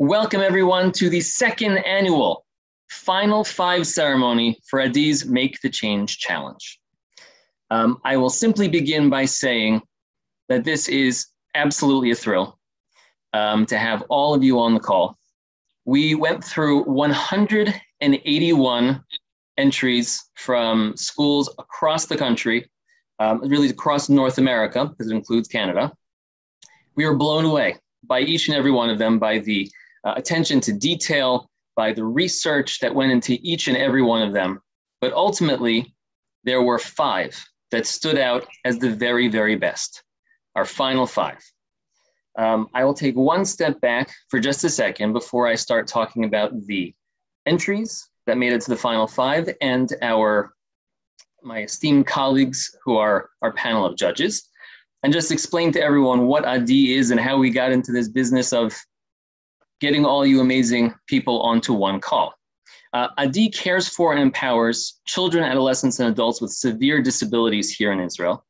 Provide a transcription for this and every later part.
Welcome everyone to the second annual Final Five ceremony for Adi's Make the Change Challenge. I will simply begin by saying that this is absolutely a thrill to have all of you on the call. We went through 181 entries from schools across the country, really across North America, because it includes Canada. We were blown away by each and every one of them, by the attention to detail, by the research that went into each and every one of them. But ultimately, there were 5 that stood out as the very, very best, our final 5. I will take one step back for just a second before I start talking about the entries that made it to the final 5 and my esteemed colleagues who are our panel of judges, and just explain to everyone what Adi is and how we got into this business of getting all you amazing people onto one call. Adi cares for and empowers children, adolescents, and adults with severe disabilities here in Israel.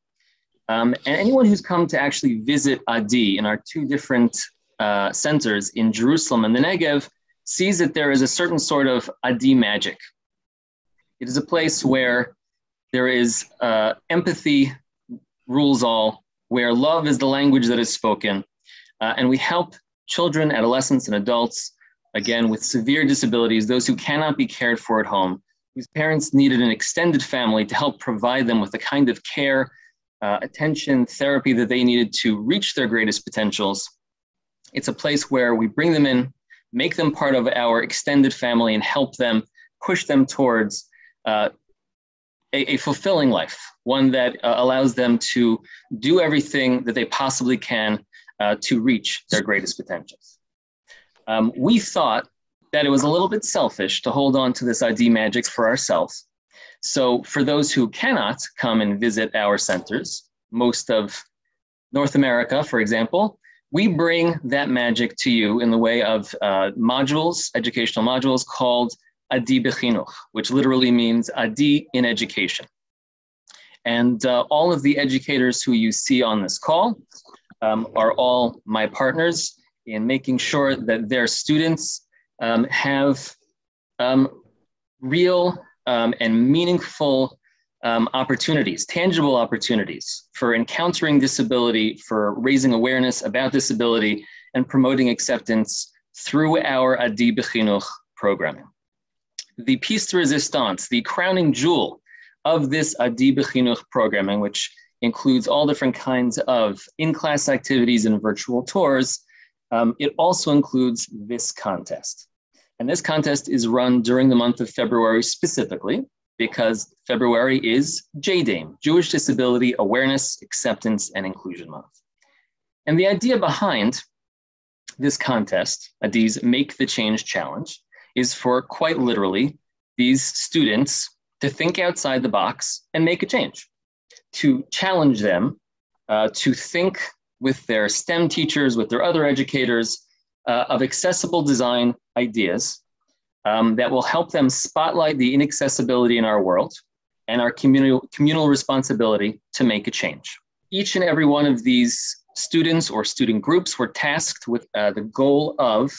And anyone who's come to actually visit Adi in our 2 different centers in Jerusalem and the Negev sees that there is a certain sort of Adi magic. It is a place where there is empathy rules all, where love is the language that is spoken, and we help children, adolescents, and adults, again, with severe disabilities, those who cannot be cared for at home, whose parents needed an extended family to help provide them with the kind of care, attention, therapy that they needed to reach their greatest potentials. It's a place where we bring them in, make them part of our extended family, and help them, push them towards a fulfilling life, one that allows them to do everything that they possibly can to reach their greatest potentials. We thought that it was a little bit selfish to hold on to this ID magic for ourselves. So for those who cannot come and visit our centers, most of North America, for example, we bring that magic to you in the way of modules, educational modules called Adi Bechinuch, which literally means Adi in education. And all of the educators who you see on this call are all my partners in making sure that their students have real and meaningful opportunities, tangible opportunities for encountering disability, for raising awareness about disability, and promoting acceptance through our Adi Bechinuch programming. The piece de resistance, the crowning jewel of this Adi Bechinuch programming, which includes all different kinds of in-class activities and virtual tours, it also includes this contest. And this contest is run during the month of February specifically, because February is JDAME, Jewish Disability Awareness, Acceptance, and Inclusion Month. And the idea behind this contest, Adi's Make the Change Challenge, is for quite literally these students to think outside the box and make a change, to challenge them to think with their STEM teachers, with their other educators, of accessible design ideas that will help them spotlight the inaccessibility in our world and our communal responsibility to make a change. Each and every one of these students or student groups were tasked with the goal of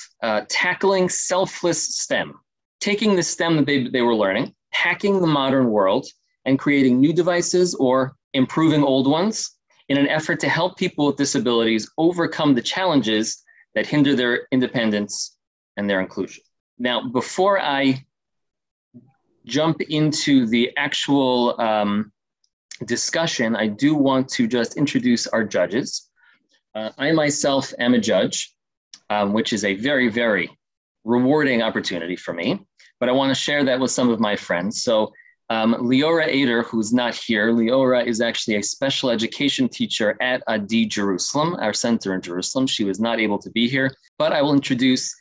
tackling selfless STEM, taking the STEM that they were learning, hacking the modern world, and creating new devices or improving old ones in an effort to help people with disabilities overcome the challenges that hinder their independence and their inclusion. Now, before I jump into the actual discussion, I do want to just introduce our judges. I myself am a judge, which is a very, very rewarding opportunity for me, but I want to share that with some of my friends. So Leora Ader, who's not here, Leora is actually a special education teacher at Adi Jerusalem, our center in Jerusalem. She was not able to be here, but I will introduce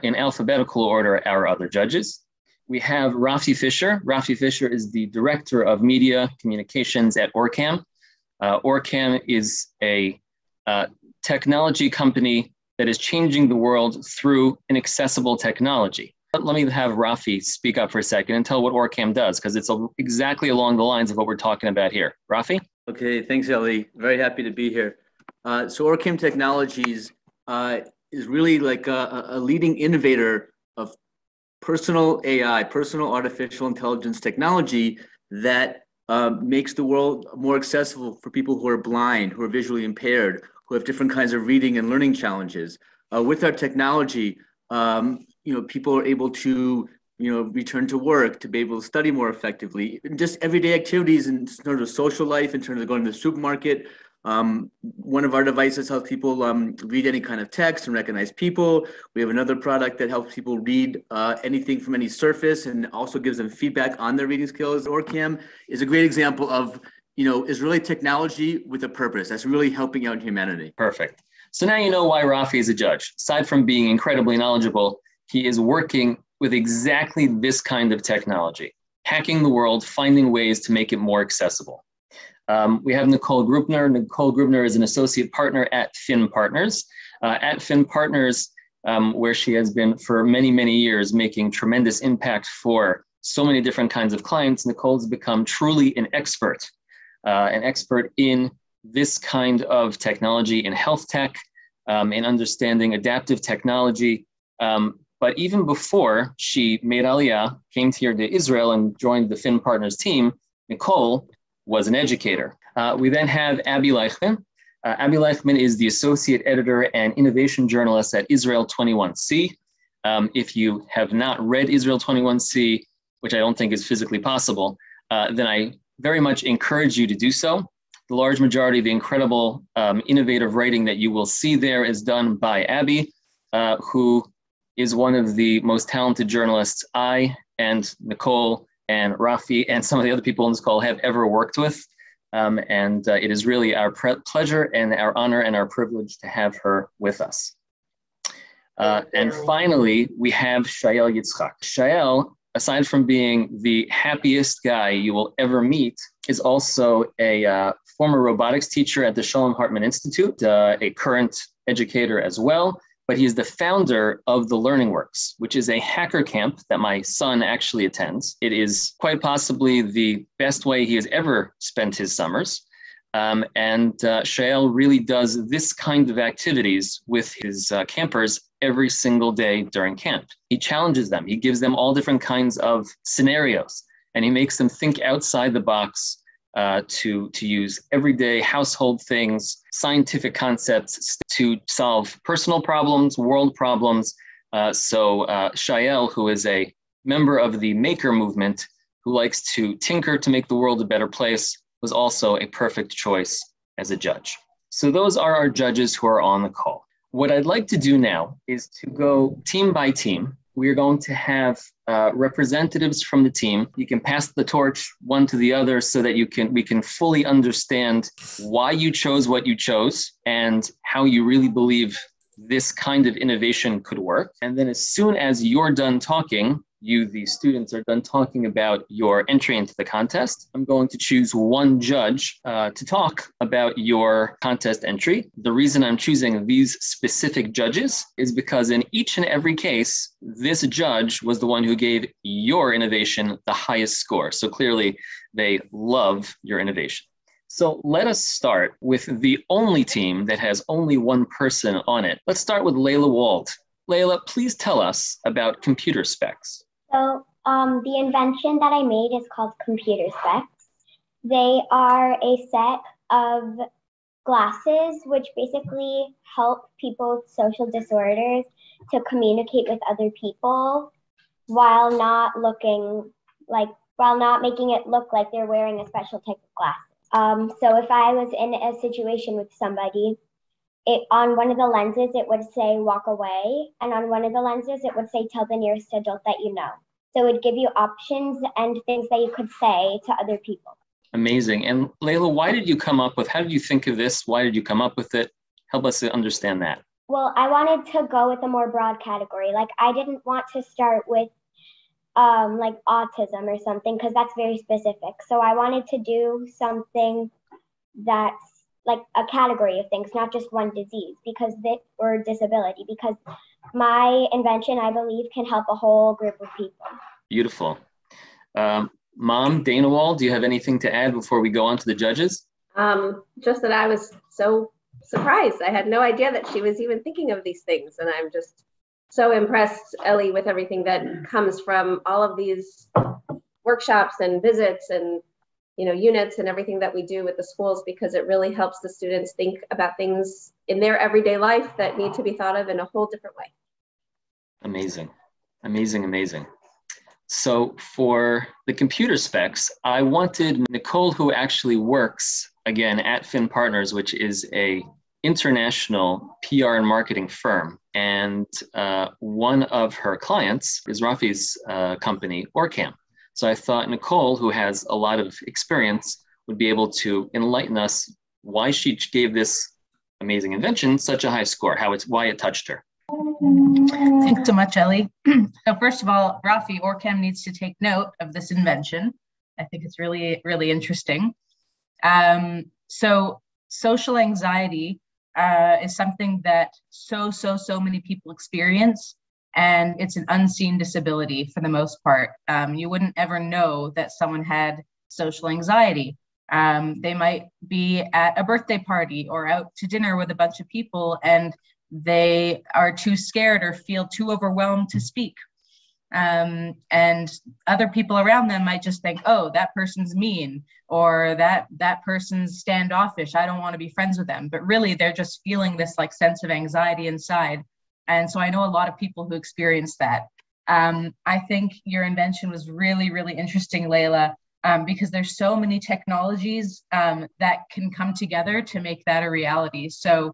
in alphabetical order our other judges. We have Rafi Fisher. Rafi Fisher is the Director of Media Communications at Orcam. Orcam is a technology company that is changing the world through inaccessible technology. Let me have Rafi speak up for a second and tell what Orcam does, because it's exactly along the lines of what we're talking about here. Rafi? Okay, thanks, Eli. Very happy to be here. So Orcam Technologies is really like a leading innovator of personal AI, personal artificial intelligence technology that makes the world more accessible for people who are blind, who are visually impaired, who have different kinds of reading and learning challenges. With our technology, people are able to return to work, to be able to study more effectively, and just everyday activities in terms of social life, in terms of going to the supermarket. One of our devices helps people read any kind of text and recognize people. We have another product that helps people read anything from any surface and also gives them feedback on their reading skills. OrCam is a great example of, is really technology with a purpose. That's really helping out humanity. Perfect. So now you know why Rafi is a judge. Aside from being incredibly knowledgeable, he is working with exactly this kind of technology, hacking the world, finding ways to make it more accessible. We have Nicole Grubner. Nicole Grubner is an associate partner at Finn Partners. At Finn Partners, where she has been for many, many years, making tremendous impact for so many different kinds of clients, Nicole's become truly an expert in this kind of technology in health tech, in understanding adaptive technology. But even before she made Aliyah, came here to Israel and joined the Finn Partners team, Nicole was an educator. We then have Abby Leichman. Abby Leichman is the associate editor and innovation journalist at Israel 21C. If you have not read Israel 21C, which I don't think is physically possible, then I very much encourage you to do so. The large majority of the incredible innovative writing that you will see there is done by Abby, who is one of the most talented journalists I and Nicole and Rafi and some of the other people on this call have ever worked with. It is really our pleasure and our honor and our privilege to have her with us. And finally, we have Shael Yitzchak. Shael, aside from being the happiest guy you will ever meet, is also a former robotics teacher at the Shalom Hartman Institute, a current educator as well. But he is the founder of the Learning Works, which is a hacker camp that my son actually attends. It is quite possibly the best way he has ever spent his summers. Shael really does this kind of activities with his campers every single day during camp. He challenges them. He gives them all different kinds of scenarios, and he makes them think outside the box to use everyday household things, scientific concepts to solve personal problems, world problems. Shael, who is a member of the Maker movement, who likes to tinker to make the world a better place, was also a perfect choice as a judge. So those are our judges who are on the call. What I'd like to do now is to go team by team. We are going to have representatives from the team. You can pass the torch one to the other so that we can fully understand why you chose what you chose and how you really believe this kind of innovation could work. And then as soon as you're done talking, you, the students, are done talking about your entry into the contest, I'm going to choose one judge to talk about your contest entry. The reason I'm choosing these specific judges is because in each and every case, this judge was the one who gave your innovation the highest score. So clearly they love your innovation. So let us start with the only team that has only one person on it. Let's start with Layla Wald. Layla, please tell us about computer specs. So the invention that I made is called computer specs. They are a set of glasses which basically help people with social disorders to communicate with other people while not making it look like they're wearing a special type of glasses. So if I was in a situation with somebody, on one of the lenses, it would say walk away. And on one of the lenses, it would say tell the nearest adult that you know. So it would give you options and things that you could say to other people. Amazing. And Layla, how did you think of this? Why did you come up with it? Help us to understand that. Well, I wanted to go with a more broad category. Like I didn't want to start with like autism or something, because that's very specific. So I wanted to do something that's like a category of things, not just one disease or disability, because my invention, I believe, can help a whole group of people. Beautiful. Mom, Dana Wall, do you have anything to add before we go on to the judges? Just that I was so surprised. I had no idea that she was even thinking of these things. And I'm just so impressed, Ellie, with everything that comes from all of these workshops and visits and units and everything that we do with the schools, because it really helps the students think about things in their everyday life that need to be thought of in a whole different way. Amazing, amazing, amazing. So for the computer specs, I wanted Nicole, who actually works, again, at Finn Partners, which is a international PR and marketing firm. And one of her clients is Rafi's company, Orcam. So I thought Nicole, who has a lot of experience, would be able to enlighten us why she gave this amazing invention such a high score, why it touched her. Thanks so much, Ellie. So first of all, Rafi, Orcam needs to take note of this invention. I think it's really, really interesting. So social anxiety is something that so many people experience, and it's an unseen disability for the most part. You wouldn't ever know that someone had social anxiety. They might be at a birthday party or out to dinner with a bunch of people, and they are too scared or feel too overwhelmed to speak. And other people around them might just think, oh, that person's mean, or that person's standoffish, I don't want to be friends with them. But really, they're just feeling this like sense of anxiety inside. And so I know a lot of people who experience that. I think your invention was really, really interesting, Lyla, because there's so many technologies that can come together to make that a reality. So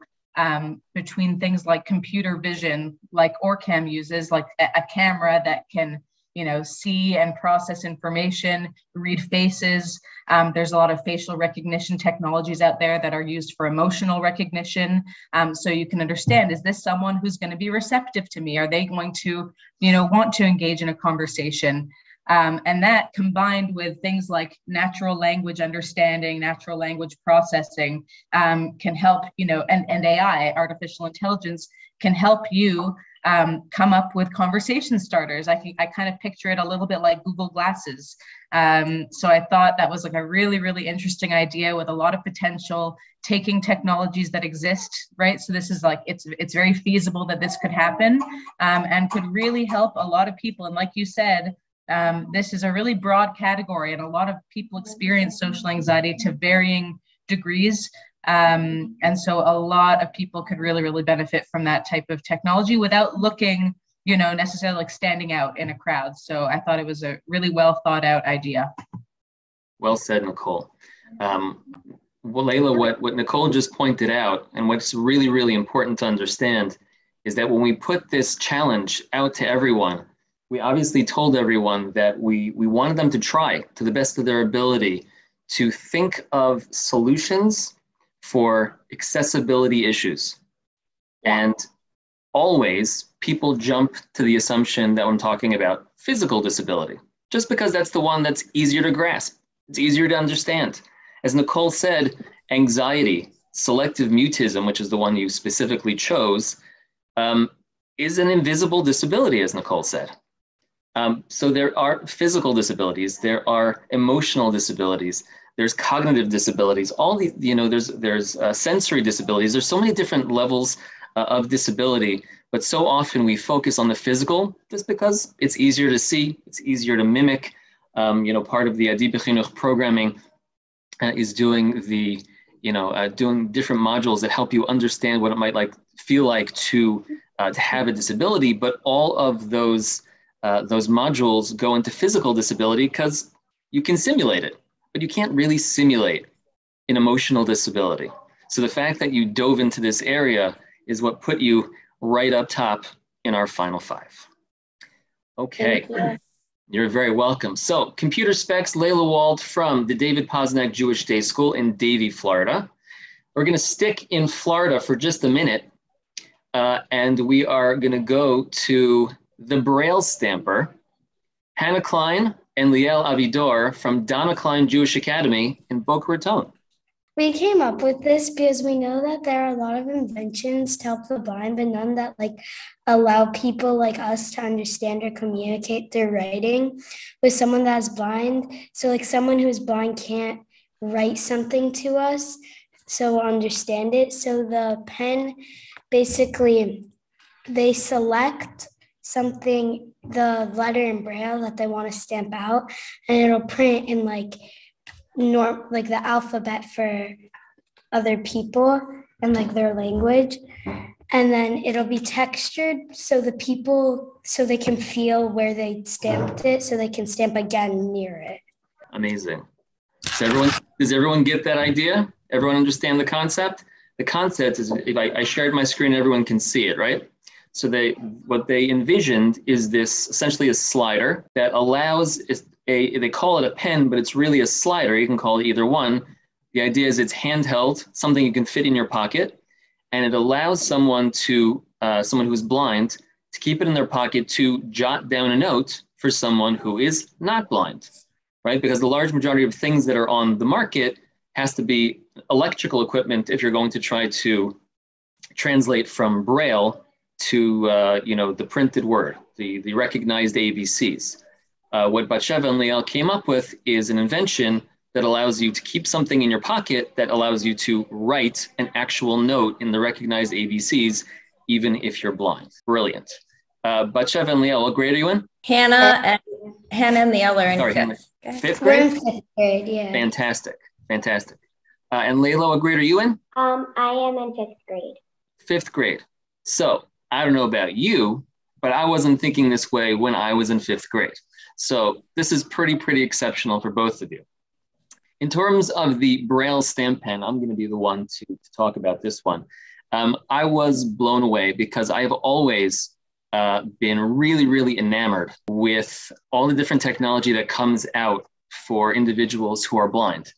between things like computer vision, like Orcam uses, like a camera that can, see and process information, read faces. There's a lot of facial recognition technologies out there that are used for emotional recognition. So you can understand, is this someone who's going to be receptive to me? Are they going to, want to engage in a conversation? And that combined with things like natural language understanding, natural language processing can help, and AI, artificial intelligence, can help you come up with conversation starters. I kind of picture it a little bit like Google Glasses. So I thought that was like a really, really interesting idea with a lot of potential, taking technologies that exist, right? So this is like, it's very feasible that this could happen and could really help a lot of people. And like you said, this is a really broad category, and a lot of people experience social anxiety to varying degrees. And so a lot of people could really, really benefit from that type of technology without looking, necessarily like standing out in a crowd. So I thought it was a really well thought out idea. Well said, Nicole. Well, Lyla, what Nicole just pointed out, and what's really, really important to understand, is that when we put this challenge out to everyone, we obviously told everyone that we wanted them to try to the best of their ability to think of solutions for accessibility issues. And always people jump to the assumption that I'm talking about physical disability, just because that's the one that's easier to grasp. It's easier to understand. As Nicole said, anxiety, selective mutism, which is the one you specifically chose, is an invisible disability, as Nicole said. So there are physical disabilities, there are emotional disabilities, there's cognitive disabilities, all the, there's sensory disabilities. There's so many different levels of disability, but so often we focus on the physical just because it's easier to see, it's easier to mimic. Part of the Adi B'Chinuch programming is doing the, doing different modules that help you understand what it might feel like to have a disability, but all of those modules go into physical disability because you can simulate it, but you can't really simulate an emotional disability. So the fact that you dove into this area is what put you right up top in our final five. Okay, you're very welcome. So computer specs, Lyla Wald from the David Posnack Jewish Day School in Davie, Florida. We're gonna stick in Florida for just a minute, and we are gonna go to the Braille Stamper, Hannah Klein and Liel Avidor from Donna Klein Jewish Academy in Boca Raton. We came up with this because we know that there are a lot of inventions to help the blind, but none that allow people like us to understand or communicate through writing with someone that's blind. So someone who's blind can't write something to us. so understand it. So the pen, basically, they select something, the letter in Braille that they want to stamp out, and it'll print in like the alphabet for other people and like their language. And then it'll be textured so the people, so they can feel where they stamped it, so they can stamp again near it. Amazing. So does everyone get that idea? Everyone understand the concept? The concept is, if I shared my screen, everyone can see it, right? So what they envisioned is this essentially a slider that allows they call it a pen, but it's really a slider. You can call it either one. The idea is it's handheld, something you can fit in your pocket. And it allows someone who's blind to keep it in their pocket to jot down a note for someone who is not blind, right? Because the large majority of things that are on the market has to be electrical equipment if you're going to try to translate from Braille to the printed word, the recognized ABCs. What Batsheva and Liel came up with is an invention that allows you to keep something in your pocket that allows you to write an actual note in the recognized ABCs, even if you're blind. Brilliant. Batsheva and Liel, what grade are you in? Hannah and Liel are in fifth grade? We're in fifth grade, yeah. Fantastic. And Layla, what grade are you in? I am in fifth grade. Fifth grade. So I don't know about you, but I wasn't thinking this way when I was in fifth grade. So this is pretty exceptional for both of you. In terms of the Braille stamp pen, I'm going to be the one to talk about this one. I was blown away because I have always been really enamored with all the different technology that comes out for individuals who are blind.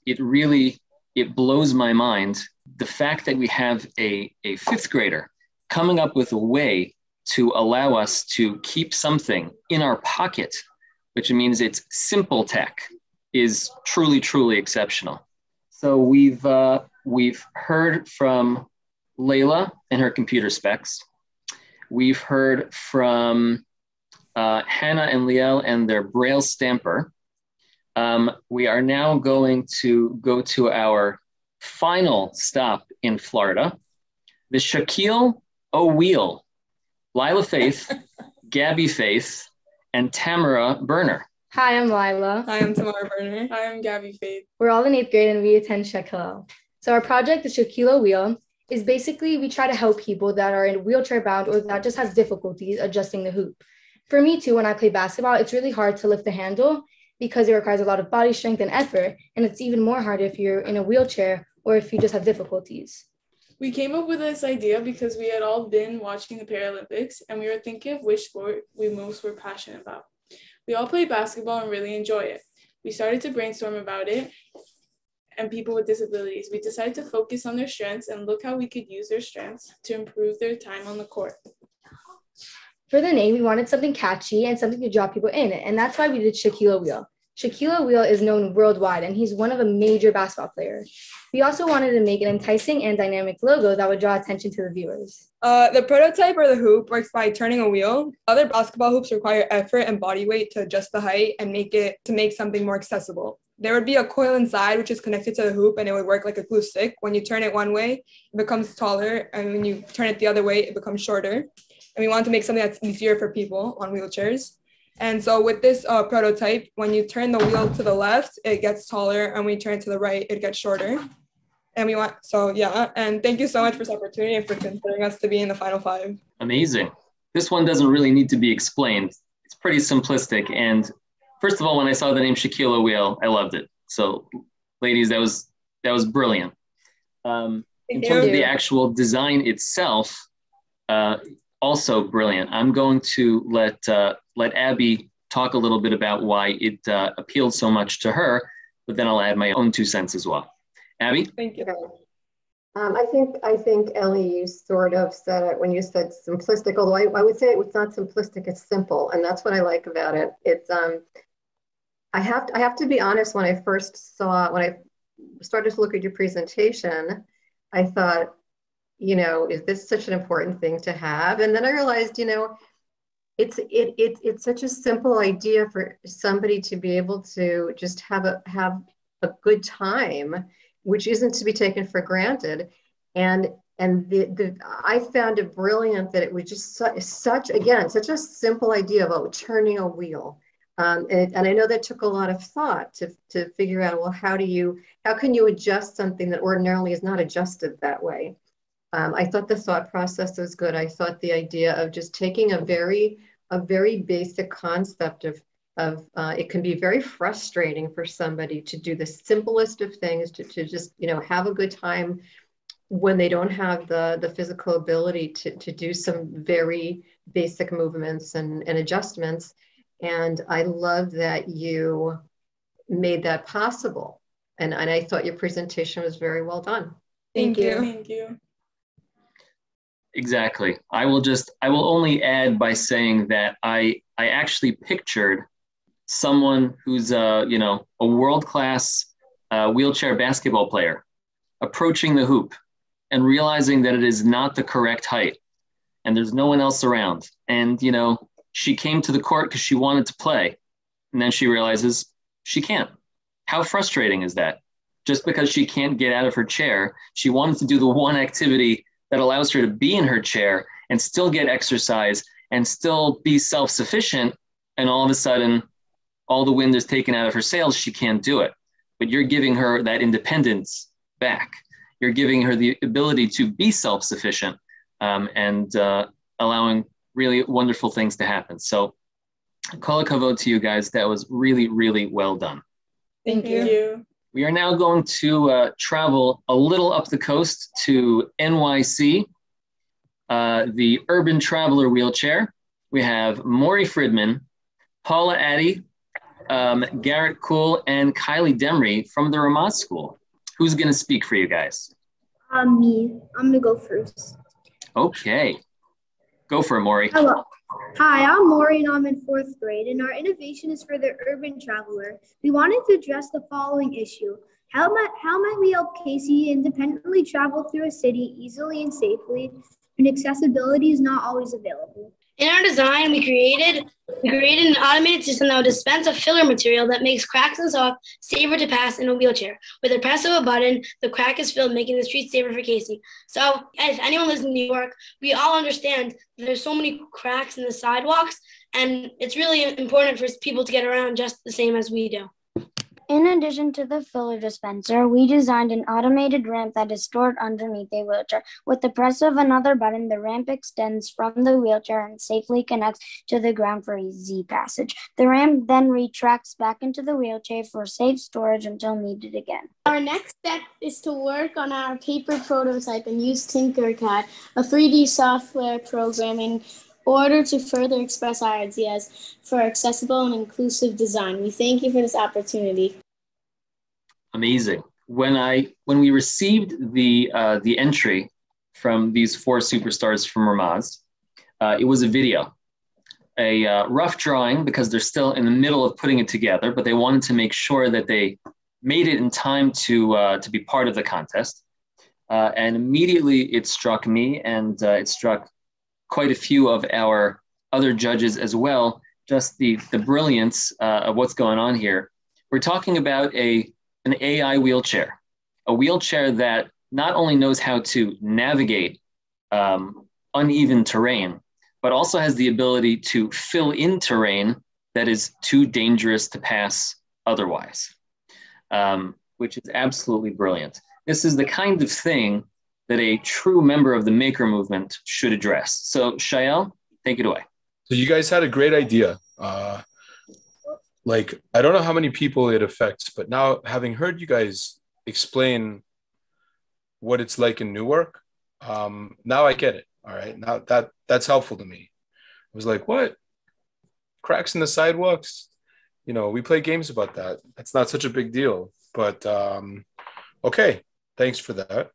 It blows my mind, the fact that we have a fifth grader coming up with a way to allow us to keep something in our pocket, which means it's simple tech, is truly exceptional. So we've heard from Layla and her computer specs. We've heard from Hannah and Liel and their Braille stamper. We are now going to go to our final stop in Florida, the Scheck Hillel Wheel, Lyla Faith, Gaby Faith, and Tamara Berner. Hi, I'm Lyla. Hi, I'm Tamara Berner. Hi, I'm Gaby Faith. We're all in 8th grade and we attend Scheck Hillel. So our project, the Scheck Hillel Wheel, is basically we try to help people that are in wheelchair bound or that just has difficulties adjusting the hoop. For me too, when I play basketball, it's really hard to lift the handle because it requires a lot of body strength and effort. And it's even more hard if you're in a wheelchair or if you just have difficulties. We came up with this idea because we had all been watching the Paralympics and we were thinking of which sport we most were passionate about. We all play basketball and really enjoy it. We started to brainstorm about it and people with disabilities. We decided to focus on their strengths and look how we could use their strengths to improve their time on the court. For the name, we wanted something catchy and something to draw people in, and that's why we did Scheck Hillel Wheel. Scheck Hillel Wheel is known worldwide, and he's one of a major basketball player. We also wanted to make an enticing and dynamic logo that would draw attention to the viewers. The prototype or the hoop works by turning a wheel. Other basketball hoops require effort and body weight to adjust the height and make something more accessible. There would be a coil inside which is connected to the hoop and it would work like a glue stick. When you turn it one way, it becomes taller, and when you turn it the other way, it becomes shorter. And we want to make something that's easier for people on wheelchairs. And so with this prototype, when you turn the wheel to the left, it gets taller, and when you turn it to the right, it gets shorter. And and thank you so much for this opportunity and for considering us to be in the final 5. Amazing. This one doesn't really need to be explained. It's pretty simplistic. And first of all, when I saw the name Scheck Hillel Wheel, I loved it. So ladies, that was brilliant. In terms of the actual design itself, also brilliant. I'm going to let Abby talk a little bit about why it appealed so much to her, but then I'll add my own 2 cents as well. Abby? Thank you. I think Ellie, you sort of said it when you said simplistic, although I would say it's not simplistic, it's simple. And that's what I like about it. It's, I have to be honest, when I started to look at your presentation, I thought, is this such an important thing to have? And then I realized, it's such a simple idea for somebody to be able to just have a good time. which isn't to be taken for granted. And I found it brilliant that it was just such a simple idea about turning a wheel. And I know that took a lot of thought to figure out, well, how can you adjust something that ordinarily is not adjusted that way? I thought the thought process was good. I thought the idea of just taking a very basic concept of it can be very frustrating for somebody to do the simplest of things, to just, have a good time when they don't have the physical ability to do some very basic movements and adjustments. And I love that you made that possible. And I thought your presentation was very well done. Thank you. Thank you. Exactly. I will only add by saying that I actually pictured someone who's a world-class wheelchair basketball player approaching the hoop and realizing that it is not the correct height and there's no one else around. And, she came to the court because she wanted to play. And then she realizes she can't. How frustrating is that? Just because she can't get out of her chair, she wanted to do the one activity that allows her to be in her chair and still get exercise and still be self-sufficient. And all of a sudden, all the wind is taken out of her sails. She can't do it. But you're giving her that independence back. You're giving her the ability to be self-sufficient and allowing really wonderful things to happen. So kol hakavod to you guys. That was really, really well done. Thank you. We are now going to travel a little up the coast to NYC, the Urban Traveler Wheelchair. We have Maury Fridman, Paula Addy, Garrett Kuhl, and Kylie Demry from the Ramaz School. Who's going to speak for you guys? Me. I'm going to go first. Okay. Go for it, Maury. Hello. Hi, I'm Maury and I'm in 4th grade, and our innovation is for the urban traveler. We wanted to address the following issue. How might we help Casey independently travel through a city easily and safely when accessibility is not always available? In our design, we created an automated system that would dispense a filler material that makes cracks in sock safer to pass in a wheelchair. With the press of a button, the crack is filled, making the streets safer for Casey. So if anyone lives in New York, we all understand that there's so many cracks in the sidewalks, and it's really important for people to get around just the same as we do. In addition to the filler dispenser, we designed an automated ramp that is stored underneath a wheelchair. With the press of another button, the ramp extends from the wheelchair and safely connects to the ground for easy passage. The ramp then retracts back into the wheelchair for safe storage until needed again. Our next step is to work on our paper prototype and use Tinkercad, a 3D software program, in order to further express our ideas for accessible and inclusive design. We thank you for this opportunity. Amazing. When we received the entry from these 4 superstars from Ramaz, it was a video, a rough drawing, because they're still in the middle of putting it together, but they wanted to make sure that they made it in time to be part of the contest. And immediately it struck me, and it struck quite a few of our other judges as well, just the brilliance of what's going on here. We're talking about an AI wheelchair, a wheelchair that not only knows how to navigate uneven terrain, but also has the ability to fill in terrain that is too dangerous to pass otherwise, which is absolutely brilliant. This is the kind of thing that a true member of the maker movement should address. So Shael, take it away. So you guys had a great idea. I don't know how many people it affects, but now having heard you guys explain what it's like in Newark, now I get it. All right. Now that's helpful to me. I was like, what? Cracks in the sidewalks? We play games about that. That's not such a big deal, but okay. Thanks for that.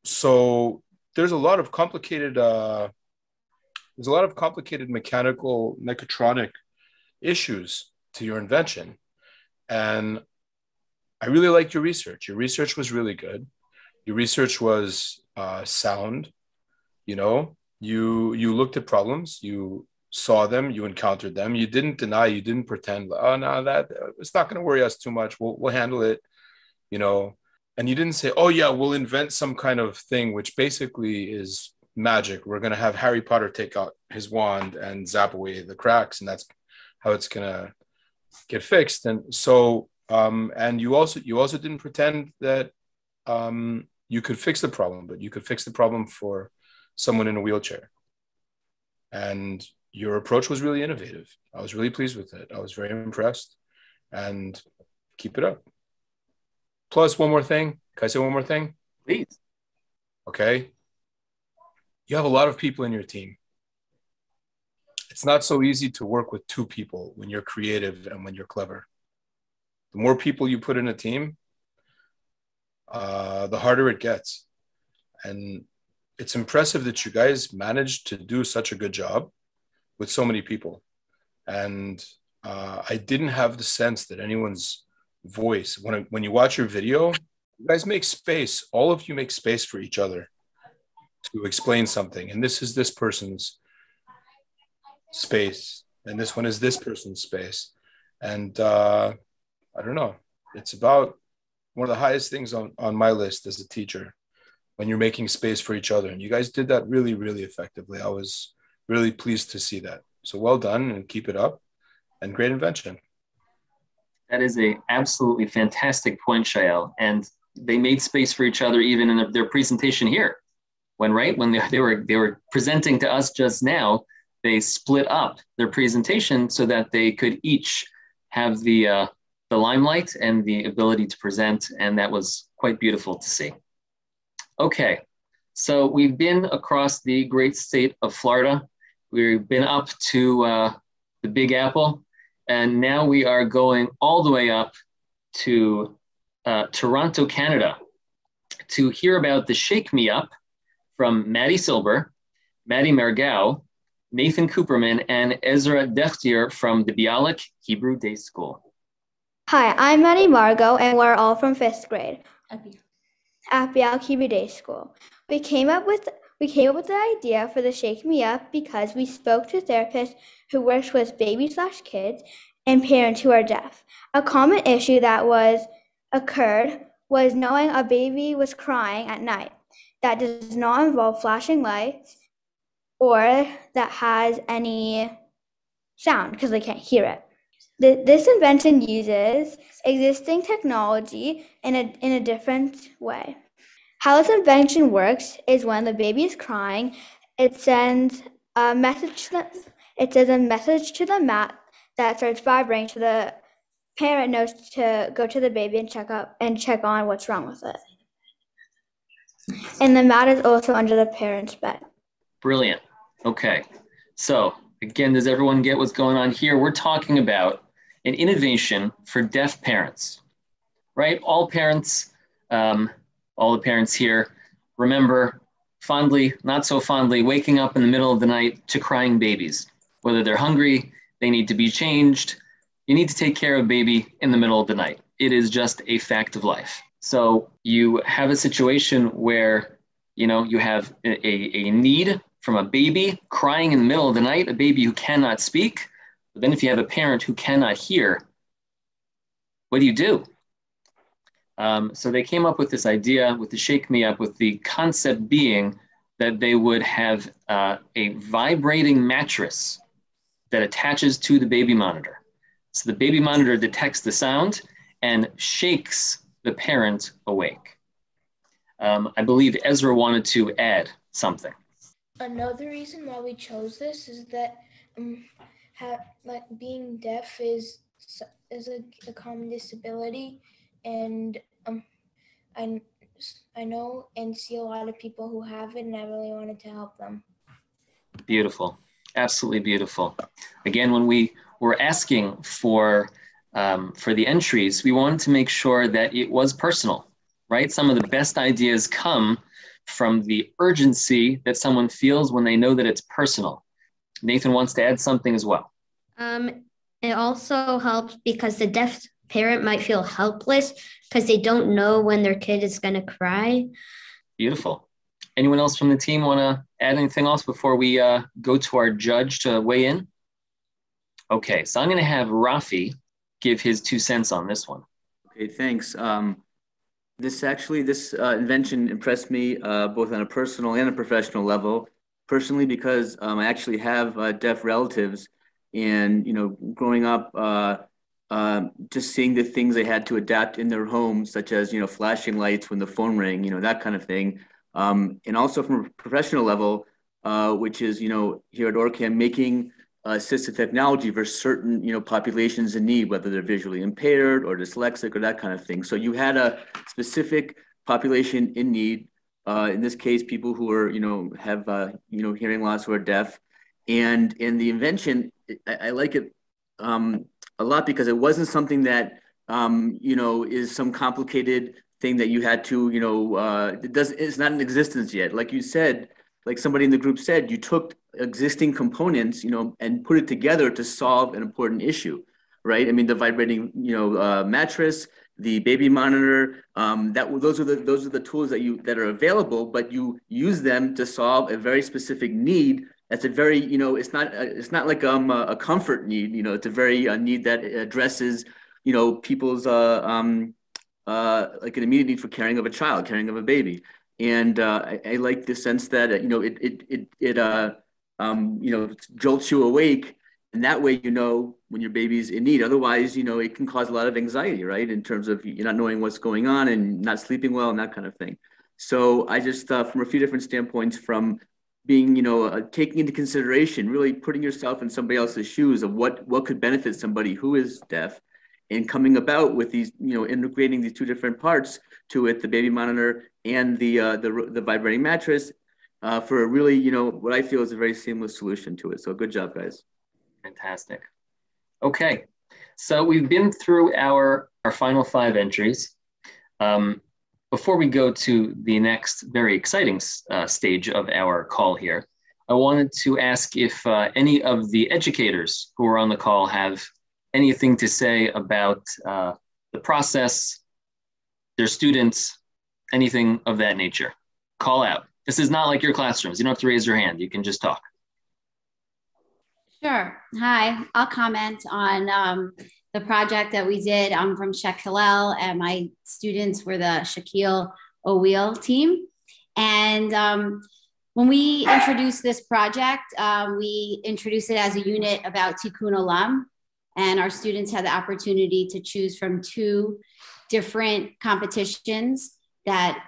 So there's a lot of complicated mechanical, mechatronic issues to your invention. And I really liked your research. Your research was really good. Your research was sound. You looked at problems, you saw them, you encountered them. You didn't deny, you didn't pretend, oh no, that it's not going to worry us too much. We'll handle it. And you didn't say, oh yeah, we'll invent some kind of thing, which basically is magic. We're going to have Harry Potter take out his wand and zap away the cracks, and that's how it's going to get fixed. And so, and you also didn't pretend that you could fix the problem, but you could fix the problem for someone in a wheelchair. And your approach was really innovative. I was really pleased with it. I was very impressed, and keep it up. Plus, one more thing. Can I say one more thing? Please. Okay. You have a lot of people in your team. It's not so easy to work with two people when you're creative and when you're clever. The more people you put in a team, the harder it gets. And it's impressive that you guys managed to do such a good job with so many people. And I didn't have the sense that anyone's voice, when you watch your video, you guys make space. All of you make space for each other to explain something. And this is this person's space, and this one is this person's space. And I don't know, it's about one of the highest things on my list as a teacher, when you're making space for each other. And you guys did that really, really effectively. I was really pleased to see that. So well done, and keep it up, and great invention. That is a absolutely fantastic point, Shael. And they made space for each other even in their presentation here. When they were presenting to us just now, they split up their presentation so that they could each have the limelight and the ability to present, and that was quite beautiful to see. Okay, so we've been across the great state of Florida. We've been up to the Big Apple, and now we are going all the way up to Toronto, Canada, to hear about the Shake Me Up from Maddie Silber, Maddie Mergau, Nathan Cooperman, and Ezra Dechtier from the Bialik Hebrew Day School. Hi, I'm Maddie Margot, and we're all from 5th grade at Bialik Hebrew Day School. We came up with the idea for the Shake Me Up because we spoke to therapists who worked with baby/kids and parents who are deaf. A common issue that occurred was knowing a baby was crying at night. That does not involve flashing lights or that has any sound because they can't hear it. This invention uses existing technology in a different way. How this invention works is when the baby is crying, it sends a message to the mat that starts vibrating, so the parent knows to go to the baby and check on what's wrong with it. And the mat is also under the parent's bed. Brilliant. Okay. So again, does everyone get what's going on here? We're talking about an innovation for deaf parents, right? All parents, all the parents here remember fondly, not so fondly, waking up in the middle of the night to crying babies. Whether they're hungry, they need to be changed. You need to take care of baby in the middle of the night. It is just a fact of life. So you have a situation where, you have a need from a baby crying in the middle of the night, a baby who cannot speak. But then if you have a parent who cannot hear, what do? So they came up with this idea with the Shake Me Up, with the concept being that they would have a vibrating mattress that attaches to the baby monitor. So the baby monitor detects the sound and shakes the parent awake. I believe Ezra wanted to add something. Another reason why we chose this is that being deaf is a common disability, and I know and see a lot of people who have it, and I really wanted to help them. Beautiful, absolutely beautiful. Again, when we were asking for the entries, we wanted to make sure that it was personal, right? Some of the best ideas come from the urgency that someone feels when they know that it's personal. Nathan wants to add something as well. It also helps because the deaf parent might feel helpless because they don't know when their kid is going to cry. Beautiful. Anyone else from the team want to add anything else before we go to our judge to weigh in? Okay, so I'm going to have Rafi give his 2 cents on this one. Okay, thanks. this invention impressed me both on a personal and a professional level. Personally, because I actually have deaf relatives, and growing up, just seeing the things they had to adapt in their homes, such as flashing lights when the phone rang, that kind of thing, and also from a professional level, which is here at OrCam, making assistive technology for certain populations in need, whether they're visually impaired or dyslexic or that kind of thing. So you had a specific population in need. In this case, people who are have hearing loss, who are deaf, and in the invention, I like it a lot because it wasn't something that is some complicated thing that you had to it's not in existence yet. Like you said, like somebody in the group said, you took existing components, and put it together to solve an important issue, right? I mean, the vibrating, mattress, the baby monitor, those are the tools that are available, but you use them to solve a very specific need. That's a very, it's not like a comfort need, it's a very need that addresses, people's like an immediate need for caring of a child, caring of a baby. And I like the sense that it jolts you awake, and that way when your baby's in need. Otherwise, it can cause a lot of anxiety, right? In terms of you not knowing what's going on and not sleeping well and that kind of thing. So I just, from a few different standpoints, from being, taking into consideration, really putting yourself in somebody else's shoes of what could benefit somebody who is deaf, and coming about with these, integrating these two different parts to it, the baby monitor and the vibrating mattress, for a really, what I feel is a very seamless solution to it. So good job, guys. Fantastic. Okay, so we've been through our final 5 entries. Before we go to the next very exciting stage of our call here, I wanted to ask if any of the educators who are on the call have anything to say about the process, their students, anything of that nature. Call out. This is not like your classrooms. You don't have to raise your hand. You can just talk. Sure. Hi, I'll comment on the project that we did. I'm from Scheck Hillel, and my students were the Scheck Hillel team. And when we introduced this project, we introduced it as a unit about Tikkun Olam, and our students had the opportunity to choose from 2 different competitions that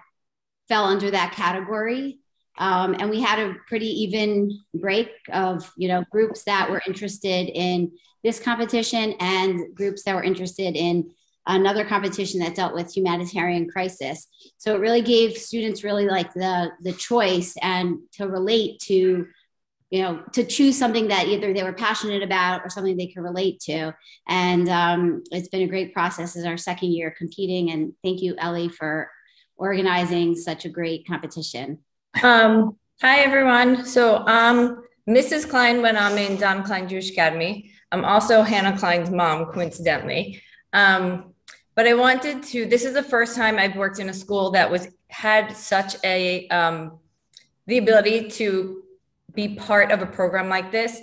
fell under that category. And we had a pretty even break of, groups that were interested in this competition and groups that were interested in another competition that dealt with humanitarian crisis. So it really gave students really like the choice and to relate to, to choose something that either they were passionate about or something they could relate to. And it's been a great process. It's our 2nd year competing. And thank you, Ellie, for organizing such a great competition. Hi, everyone. So Mrs. Klein when I'm in Don Klein Jewish Academy. I'm also Hannah Klein's mom, coincidentally. But I wanted to, this is the first time I've worked in a school that had such a, the ability to be part of a program like this.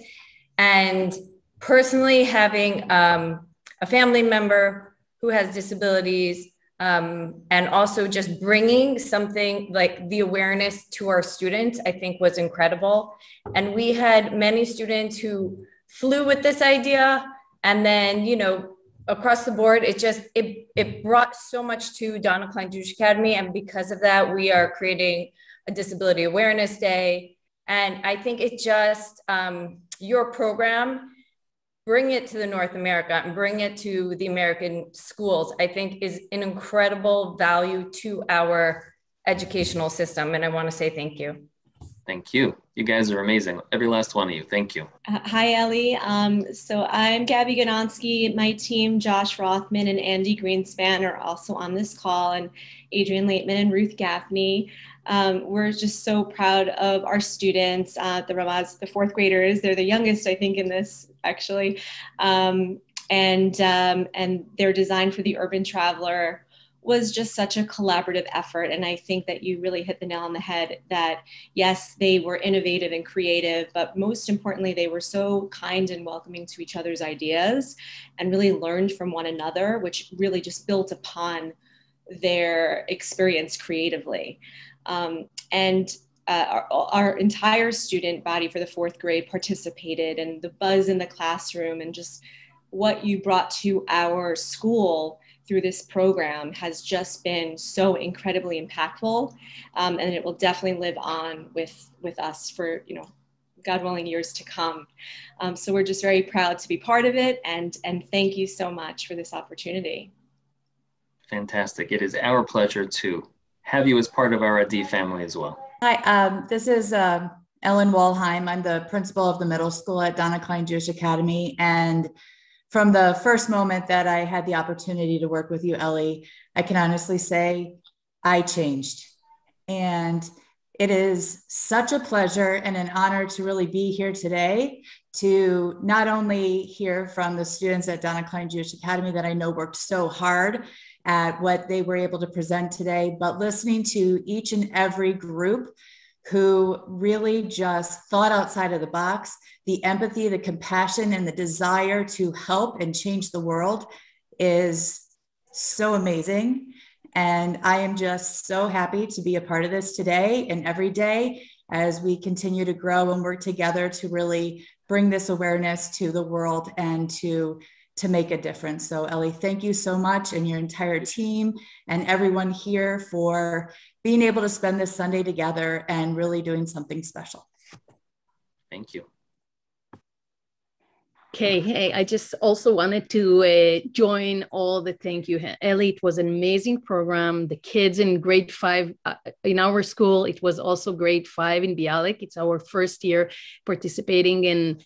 And personally having a family member who has disabilities, and also just bringing something like the awareness to our students, I think was incredible. And we had many students who flew with this idea, and then, across the board, it brought so much to Donna Klein Jewish Academy. And because of that, we are creating a Disability Awareness Day. And I think it just, your program, bring it to the North America and bring it to the American schools, I think is an incredible value to our educational system. And I want to say thank you. Thank you. You guys are amazing. Every last one of you. Thank you. Hi, Ellie. So I'm Gaby Ganonsky. My team, Josh Rothman and Andy Greenspan, are also on this call, and Adrian Laitman and Ruth Gaffney. We're just so proud of our students, the Ramaz, the 4th graders. They're the youngest, I think, in this, actually. And their design for the Urban Traveler was just such a collaborative effort. And I think that you really hit the nail on the head that, yes, they were innovative and creative, but most importantly, they were so kind and welcoming to each other's ideas and really learned from one another, which really just built upon their experience creatively. Our entire student body for the 4th grade participated, and the buzz in the classroom and just what you brought to our school through this program has just been so incredibly impactful, and it will definitely live on with us for, you know, God willing, years to come. So we're just very proud to be part of it, and thank you so much for this opportunity. Fantastic. It is our pleasure to have you as part of our D family as well. Hi, this is Ellen Walheim. I'm the principal of the middle school at Donna Klein Jewish Academy. And from the first moment that I had the opportunity to work with you, Ellie, I can honestly say I changed. And it is such a pleasure and an honor to really be here today to not only hear from the students at Donna Klein Jewish Academy that I know worked so hard at what they were able to present today, but listening to each and every group who really just thought outside of the box, the empathy, the compassion, and the desire to help and change the world is so amazing. And I am just so happy to be a part of this today and every day as we continue to grow and work together to really bring this awareness to the world and to make a difference. So Ellie, thank you so much, and your entire team and everyone here for being able to spend this Sunday together and really doing something special. Thank you. Okay, hey, I just also wanted to join all the thank you. Ellie, it was an amazing program. The kids in grade 5 in our school, it was also grade 5 in Bialik. It's our first year participating in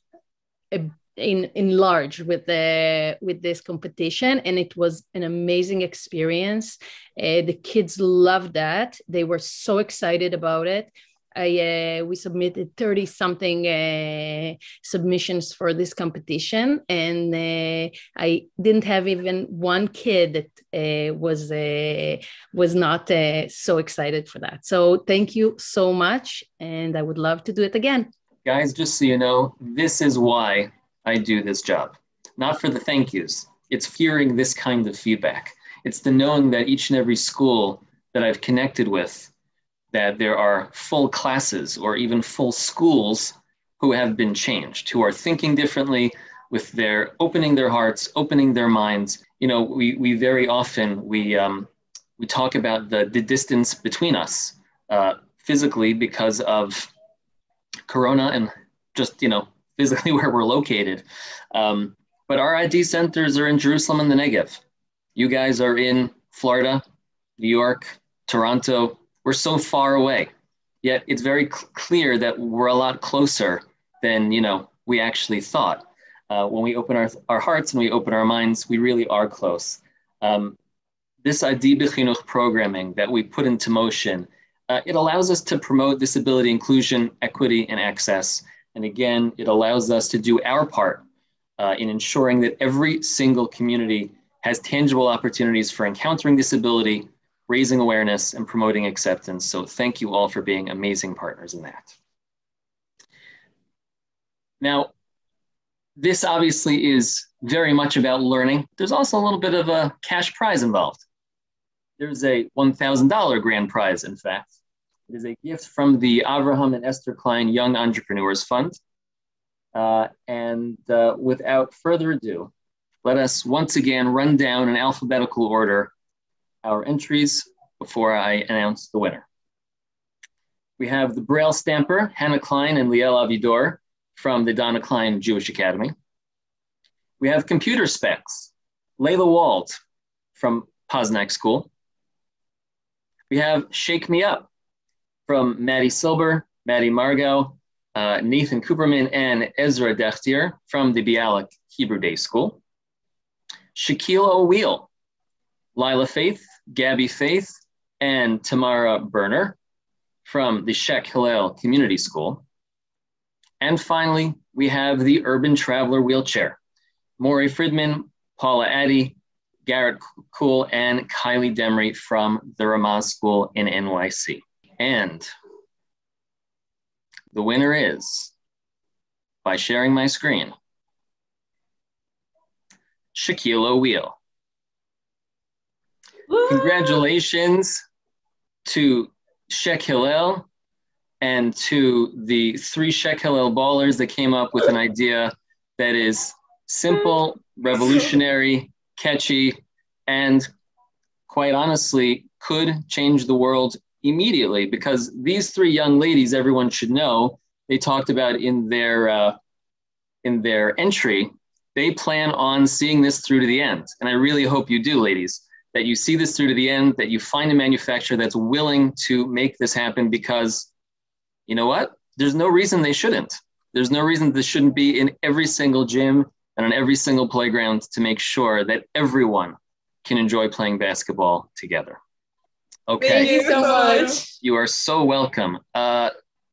large with this competition, and it was an amazing experience. The kids loved that. They were so excited about it. We submitted 30 something submissions for this competition, and I didn't have even one kid that was not so excited for that. So thank you so much, and I would love to do it again. Guys, just so you know, this is why I do this job. Not for the thank yous. It's hearing this kind of feedback. It's the knowing that each and every school that I've connected with, that there are full classes or even full schools who have been changed, who are thinking differently, with their opening their hearts, opening their minds. You know, we very often, we talk about the distance between us physically because of Corona and just, you know, physically where we're located. But our ID centers are in Jerusalem and the Negev. You guys are in Florida, New York, Toronto. We're so far away. Yet it's very clear that we're a lot closer than, you know, we actually thought. When we open our hearts and we open our minds, we really are close. This ID B'Chinuch programming that we put into motion, it allows us to promote disability inclusion, equity, and access. And again, it allows us to do our part in ensuring that every single community has tangible opportunities for encountering disability, raising awareness, and promoting acceptance. So thank you all for being amazing partners in that. Now, this obviously is very much about learning. There's also a little bit of a cash prize involved. There's a $1,000 grand prize, in fact. It is a gift from the Avraham and Esther Klein Young Entrepreneurs Fund. Without further ado, let us once again run down in alphabetical order our entries before I announce the winner. We have the Braille Stamper, Hannah Klein and Liel Avidor from the Donna Klein Jewish Academy. We have Computer Specs, Layla Wald from Posnack School. We have Shake Me Up from Maddie Silber, Maddie Margot, Nathan Cooperman, and Ezra Dechtier from the Bialik Hebrew Day School. Shaquille O'Wheel, Lyla Faith, Gaby Faith, and Tamara Berner from the Scheck Hillel Community School. And finally, we have the Urban Traveler Wheelchair, Maury Friedman, Paula Addy, Garrett Kuhl, and Kylie Demery from the Ramaz School in NYC. And the winner is, by sharing my screen, Shaquille O'Wheel. Congratulations to Scheck Hillel and to the 3 Scheck Hillel ballers that came up with an idea that is simple, revolutionary, catchy, and quite honestly, could change the world immediately, because these 3 young ladies, everyone should know, they talked about in their entry, they plan on seeing this through to the end. And I really hope you do, ladies, that you see this through to the end, that you find a manufacturer that's willing to make this happen, because you know what? There's no reason they shouldn't. There's no reason this shouldn't be in every single gym and on every single playground, to make sure that everyone can enjoy playing basketball together. Okay. Thank you so much. You are so welcome.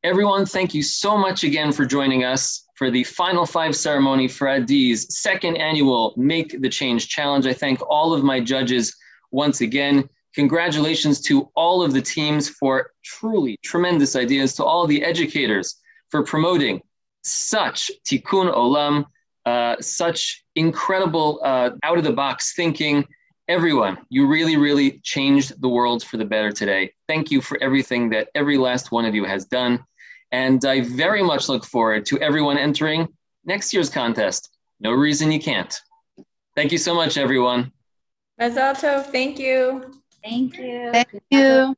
Everyone, thank you so much again for joining us for the Final 5 ceremony for Adi's 2nd annual Make the Change Challenge. I thank all of my judges once again. Congratulations to all of the teams for truly tremendous ideas, to all the educators for promoting such tikkun olam, such incredible out-of-the-box thinking. Everyone, you really, really changed the world for the better today. Thank you for everything that every last one of you has done. And I very much look forward to everyone entering next year's contest. No reason you can't. Thank you so much, everyone. Mazal tov. Thank you. Thank you. Thank you.